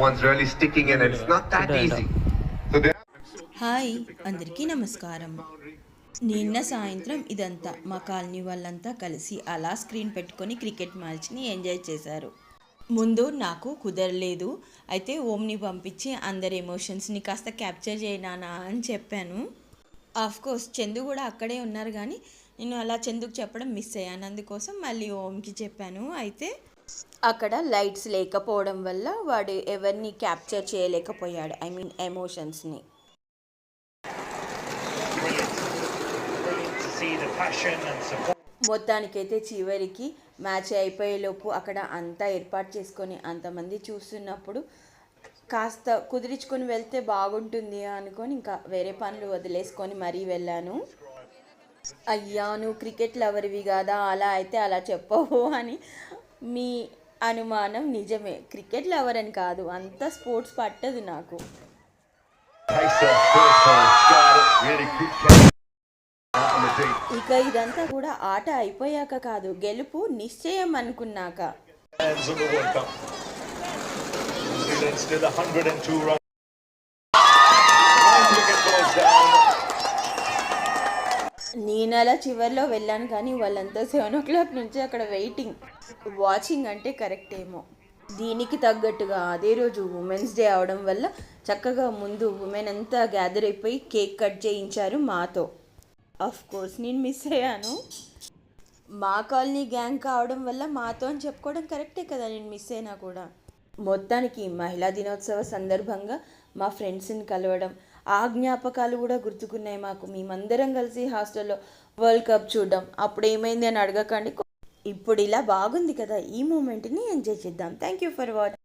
one's really sticking in, and it's not that easy. So there. Hi అందరికీ నమస్కారం. నిన్న సాయంత్రం ఇదంతా మా కాలనీ వాళ్ళంతా కలిసి అలా స్క్రీన్ పెట్టుకొని క్రికెట్ మ్యాచ్ని ఎంజాయ్ చేశారు. ముందు నాకు కుదరలేదు, అయితే ఓమ్ని పంపించి అందరి ఎమోషన్స్ని కాస్త క్యాప్చర్ చేయనానా అని చెప్పాను. కోర్స్ చందు కూడా అక్కడే ఉన్నారు, కానీ నేను అలా చందుకు చెప్పడం మిస్ అయ్యాను. అందుకోసం మళ్ళీ ఓమ్కి చెప్పాను. అయితే అక్కడ లైట్స్ లేకపోవడం వల్ల వాడు ఎవరిని క్యాప్చర్ చేయలేకపోయాడు, ఐ మీన్ ఎమోషన్స్ని. మొత్తానికైతే చివరికి మ్యాచ్ అయిపోయేలోపు అక్కడ అంతా ఏర్పాటు చేసుకొని అంతమంది చూస్తున్నప్పుడు కాస్త కుదిరించుకొని వెళ్తే బాగుంటుంది అనుకొని ఇంకా వేరే పనులు వదిలేసుకొని మరీ వెళ్ళాను. అయ్యా నువ్వు క్రికెట్ లవర్వి కదా, అలా అయితే అలా చెప్పవు అని మీ అనుమానం నిజమే. క్రికెట్ లవర్ అని కాదు, అంత స్పోర్ట్స్ పట్టదు నాకు. ఇక ఇదంతా కూడా ఆట అయిపోయాక కాదు, గెలుపు నిశ్చయం అనుకున్నాక. నేను అలా చివరిలో వెళ్ళాను, కానీ వాళ్ళంతా 7 o'clock నుంచి అక్కడ వెయిటింగ్, వాచింగ్ అంటే కరెక్ట్ ఏమో. దీనికి తగ్గట్టుగా అదే రోజు ఉమెన్స్ డే అవడం వల్ల చక్కగా ముందు ఉమెన్ అంతా గ్యాదర్ అయిపోయి కేక్ కట్ చేయించారు మాతో. కోర్స్ నేను మిస్ అయ్యాను. మా కాలనీ గ్యాంగ్ కావడం వల్ల మాతో అని చెప్పుకోవడం కరెక్టే కదా, నేను మిస్ అయినా కూడా. మొత్తానికి మహిళా దినోత్సవ సందర్భంగా మా ఫ్రెండ్స్ని కలవడం, ఆ జ్ఞాపకాలు కూడా గుర్తుకున్నాయి మాకు. మేమందరం కలిసి హాస్టల్లో వరల్డ్ కప్ చూడడం. అప్పుడు ఏమైంది అని అడగకండి, ఇప్పుడు ఇలా బాగుంది కదా, ఈ మూమెంట్ని ఎంజాయ్ చేద్దాం. Thank you for watching.